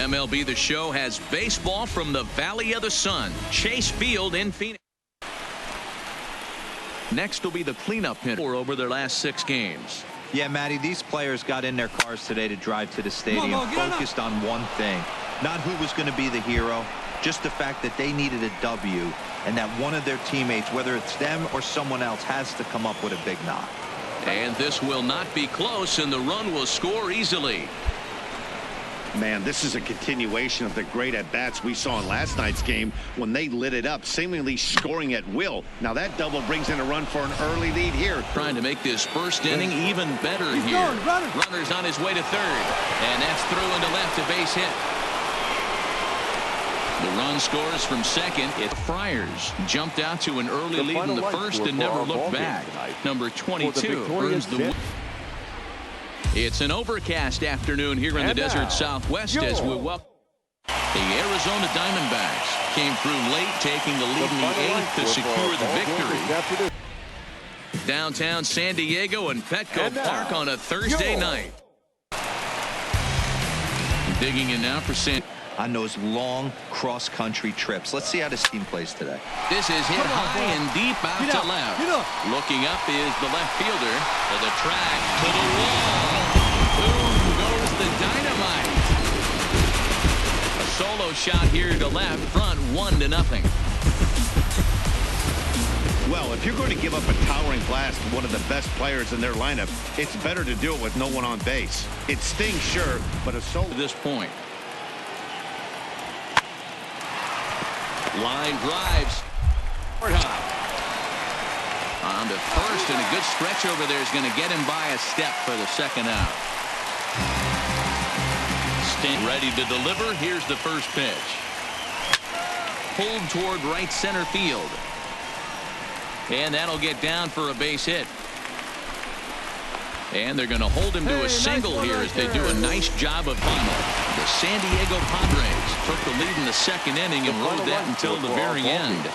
MLB The Show has baseball from the Valley of the Sun, Chase Field in Phoenix. Next will be the cleanup hitter over their last 6 games. Yeah, Matty, these players got in their cars today to drive to the stadium, focused on one thing. Not who was going to be the hero, just the fact that they needed a W, and that one of their teammates, whether it's them or someone else, has to come up with a big knock. And this will not be close, and the run will score easily. Man, this is a continuation of the great at-bats we saw in last night's game when they lit it up, seemingly scoring at will. Now that double brings in a run for an early lead here. Trying to make this first inning even better here. Runner's on his way to third, and that's through into left, a base hit. The run scores from second. Friars jumped out to an early lead in the first and never looked back. Number 22 earns the win. It's an overcast afternoon here in the desert Southwest as we welcome the Arizona Diamondbacks. Came through late, taking the lead in the 8th to secure the victory. Downtown San Diego and Petco Park on a Thursday night. Digging in now for San. On those long cross-country trips. Let's see how this team plays today. This is hit high and deep out to left. Looking up is the left fielder to the track, to the wall. Boom goes the dynamite. A solo shot here to left, front 1-0. Well, if you're going to give up a towering blast to one of the best players in their lineup, it's better to do it with no one on base. It stings, sure, but a solo to this point. Line drives. On to first, and a good stretch over there is going to get him by a step for the second out. Stand ready to deliver. Here's the first pitch. Pulled toward right center field. And that'll get down for a base hit. And they're going to hold him to a single here as they do a nice job of final. The San Diego Padres took the lead in the second inning and rode that until the very end.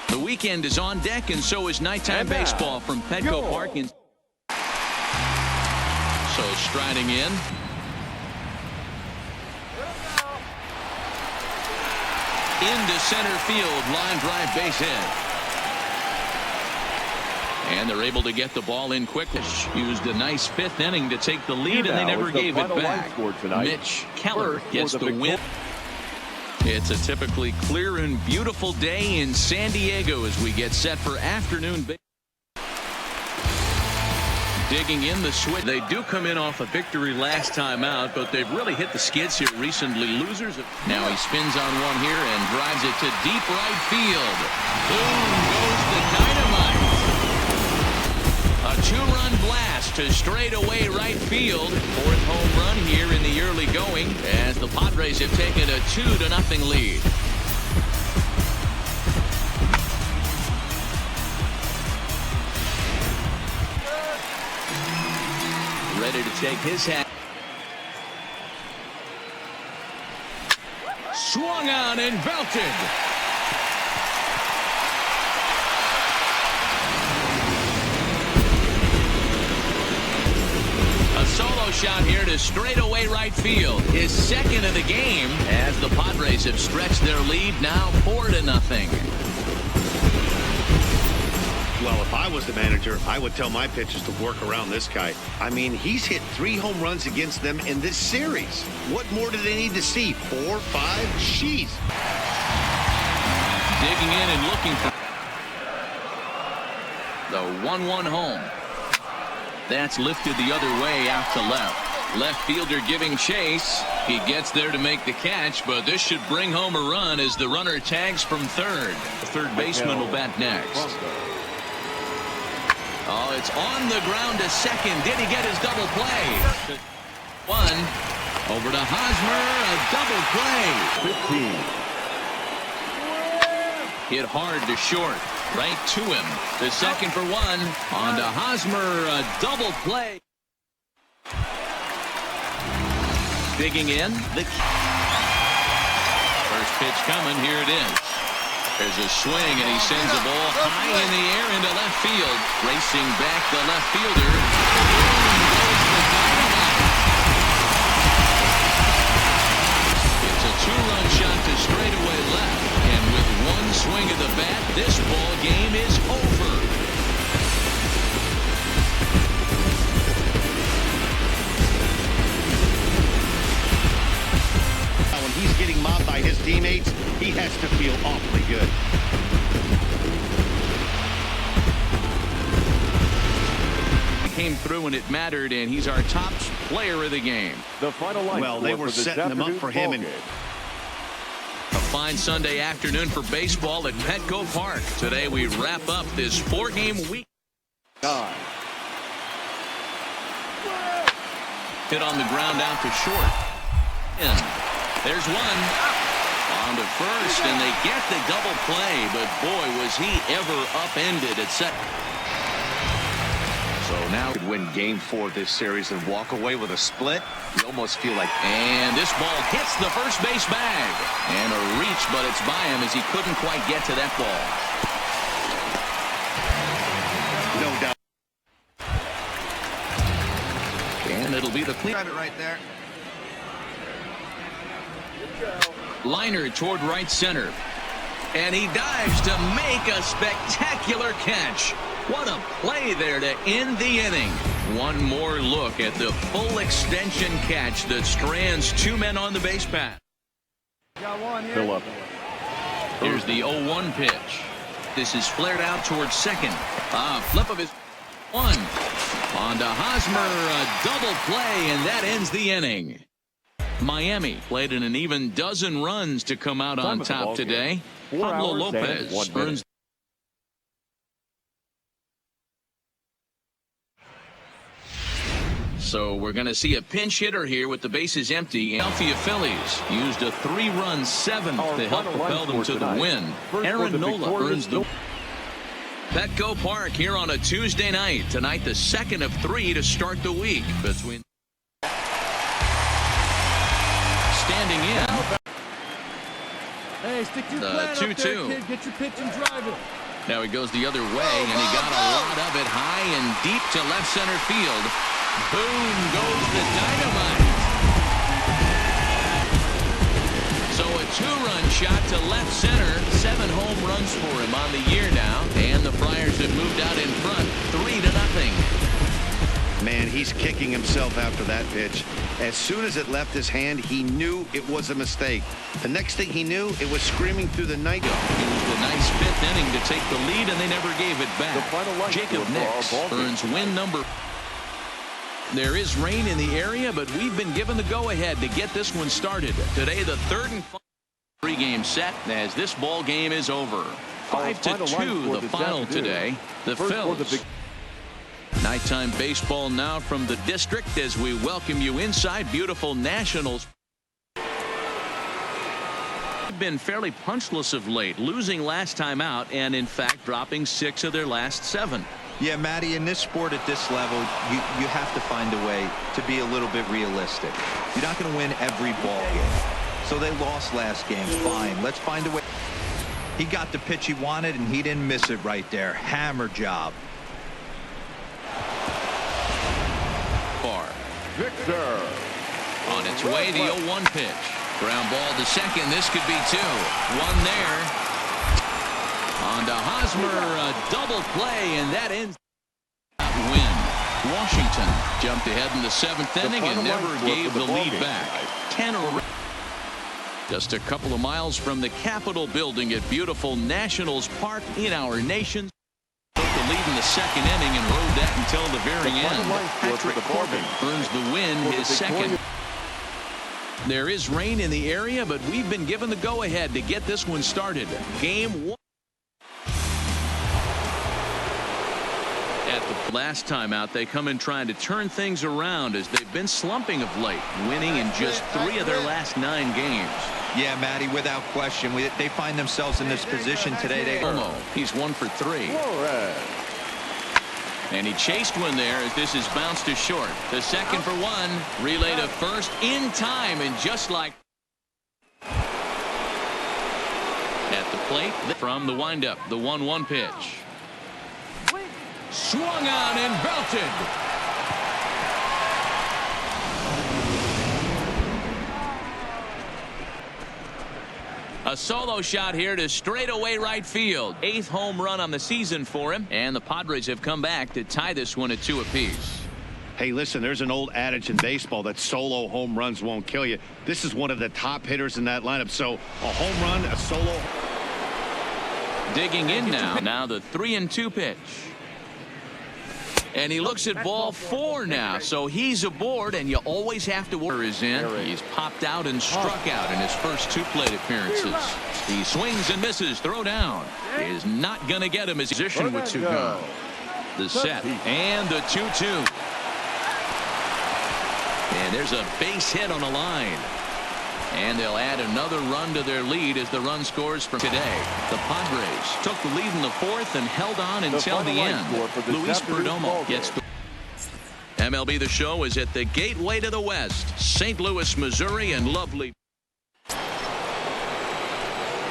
The weekend is on deck, and so is nighttime baseball from Petco Park. So striding in. Into center field, line drive, base hit. And they're able to get the ball in quickly. Used a nice 5th inning to take the lead, and they never gave it back. Mitch Keller gets the win. It's a typically clear and beautiful day in San Diego as we get set for afternoon baseball. Digging in the switch. They do come in off a victory last time out, but they've really hit the skids here recently. Losers. Now he spins on one here and drives it to deep right field. Boom goes the dynamite. A 2-run blast to straightaway right field. 4th home run here in the early going as the Padres have taken a 2-0 lead. Ready to take his hat. Swung on and belted. A solo shot here to straightaway right field. His second of the game as the Padres have stretched their lead now 4-0. Well, if I was the manager, I would tell my pitchers to work around this guy. I mean, he's hit 3 home runs against them in this series. What more do they need to see? 4, 5? Jeez. Digging in and looking for the 1-1 home. That's lifted the other way out to left. Left fielder giving chase. He gets there to make the catch, but this should bring home a run as the runner tags from third. The third baseman will bat next. Oh, it's on the ground to second. Did he get his double play? 1. Over to Hosmer. A double play. 15. Hit hard to short. Right to him. The second for 1. On to Hosmer. A double play. Digging in. The first pitch coming. Here it is. There's a swing, and he sends the ball high in the air into left field. Racing back the left fielder. has to feel awfully good. Came through when it mattered, and he's our top player of the game. The final line. Well, they were setting them up for him. And a fine Sunday afternoon for baseball at Petco Park. Today we wrap up this 4-game week. Hit on the ground out to short. And there's one. On to first, and they get the double play, but boy, was he ever upended at second. So now could win game 4 of this series and walk away with a split. You almost feel like. And this ball hits the first base bag. And a reach, but it's by him as he couldn't quite get to that ball. no doubt. And it'll be the clean. Grab it right there. Liner toward right center. And he dives to make a spectacular catch. What a play there to end the inning. One more look at the full extension catch that strands 2 men on the base path. Philip. Here's the 0-1 pitch. This is flared out towards second. Flip of his one. On to Hosmer, a double play, and that ends the inning. Miami played in an even dozen runs to come out on top today. Pablo Lopez earns. So we're going to see a pinch hitter here with the bases empty. Philadelphia Phillies used a 3-run 7th to help propel them to the win. Aaron Nola earns the. Petco Park here on a Tuesday night. Tonight, the second of 3 to start the week between. Standing in. Hey, stick your plan 2-2. up there, kid. Get your pitch and drive it. Now he goes the other way, and he got a lot of it high and deep to left center field. Boom goes the dynamite. So a 2-run shot to left center. 7 home runs for him on the year now. And the Friars have moved out in front 3-0. Man, he's kicking himself after that pitch. As soon as it left his hand, he knew it was a mistake. The next thing he knew, it was screaming through the night. It was the nice 5th inning to take the lead, and they never gave it back. Jacob Nix earns win number. There is rain in the area, but we've been given the go-ahead to get this one started. Today, the 3rd and final 3-game set as this ball game is over. 5-2, the final today. The Phils. Nighttime baseball now from the district as we welcome you inside beautiful Nationals. Been fairly punchless of late, losing last time out and in fact dropping 6 of their last 7. Yeah, Matty, in this sport at this level, you have to find a way to be a little bit realistic. You're not going to win every ball game. So they lost last game. Fine. Let's find a way. He got the pitch he wanted, and he didn't miss it right there. Hammer job. Victor. On its way, the 0-1 pitch. Ground ball to second. This could be 2. 1 there. On to Hosmer, a double play, and that ends the win. Washington jumped ahead in the 7th inning and never gave the lead back. 10 around. Just a couple of miles from the Capitol building at beautiful Nationals Park in our nation. Took the lead in the 2nd inning and rode that until the very end. Patrick Corbin earns the win, his 2nd. There is rain in the area, but we've been given the go-ahead to get this one started. Game 1. At the last time out, they come in trying to turn things around as they've been slumping of late, winning in just 3 of their last 9 games. Yeah, Matty, without question. They find themselves in this position today. He's 1 for 3. And he chased one there as this is bounced to short. The 2nd for 1. Relay to first in time, and just like at the plate from the windup, the 1-1 pitch. Swung on and belted. A solo shot here to straightaway right field. 8th home run on the season for him. And the Padres have come back to tie this one at 2 apiece. Hey, listen, there's an old adage in baseball that solo home runs won't kill you. This is one of the top hitters in that lineup. So a home run, a solo. Digging in now. Now the 3-2 pitch. And he looks at ball 4 now, so he's aboard, and you always have to worry. Is in. He's popped out and struck out in his first 2 plate appearances. He swings and misses. Throw down is not going to get him his position with 2 gone. The set and the 2-2. And there's a base hit on the line. And they'll add another run to their lead as the run scores from today. The Padres took the lead in the 4th and held on until the end. Luis Perdomo gets the MLB The Show is at the gateway to the West. St. Louis, Missouri, and lovely.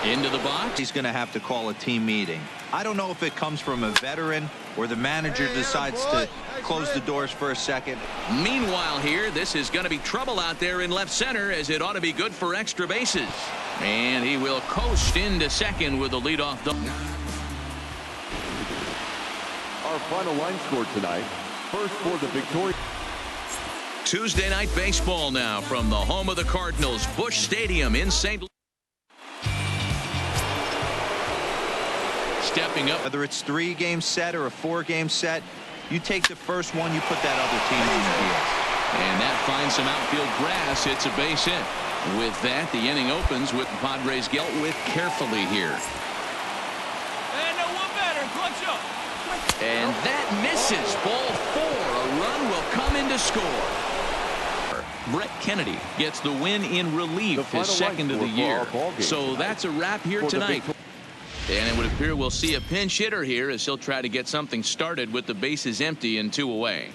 Into the box. He's going to have to call a team meeting. I don't know if it comes from a veteran or the manager decides to close the doors for a second. Meanwhile here, this is going to be trouble out there in left center, as it ought to be good for extra bases. And he will coast into second with a leadoff double. Our final line score tonight. First for the Victoria. Tuesday night baseball now from the home of the Cardinals, Busch Stadium in St. Louis. Stepping up. Whether it's 3-game set or a 4-game set, you take the first one, you put that other team on the field. And that finds some outfield grass. It's a base hit. With that, the inning opens with the Padres dealt with carefully here. And no one better. Clutch up. And that misses. Ball 4. A run will come in to score. Brett Kennedy gets the win in relief, his second of the year. So that's a wrap here tonight. And it would appear we'll see a pinch hitter here as he'll try to get something started with the bases empty and 2 away.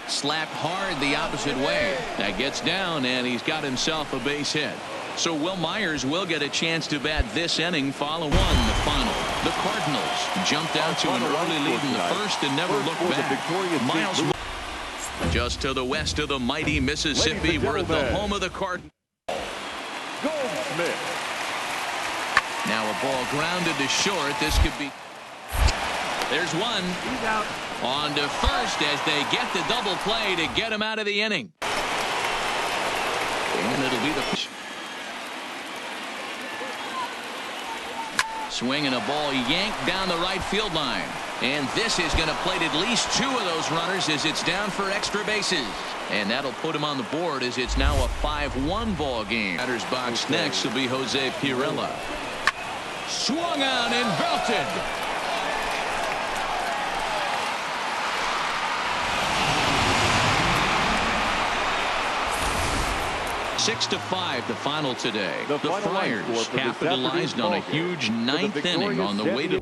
Slapped hard the opposite way. That gets down, and he's got himself a base hit. So Will Myers will get a chance to bat this inning. Follow the final. The Cardinals jumped out to an early lead in the 1st and never looked back. Miles just to the west of the mighty Mississippi. We're at the home of the Cardinals. Now a ball grounded to short. This could be. There's one. He's out. On to first as they get the double play to get him out of the inning. And it'll be the pitch. Swinging a ball yanked down the right field line. And this is going to plate at least 2 of those runners as it's down for extra bases. And that'll put him on the board as it's now a 5-1 ball game. Batter's box next will be Jose Pirela. Swung on and belted. Six to 5 the final today. The Friars capitalized on a huge 9th inning on the way to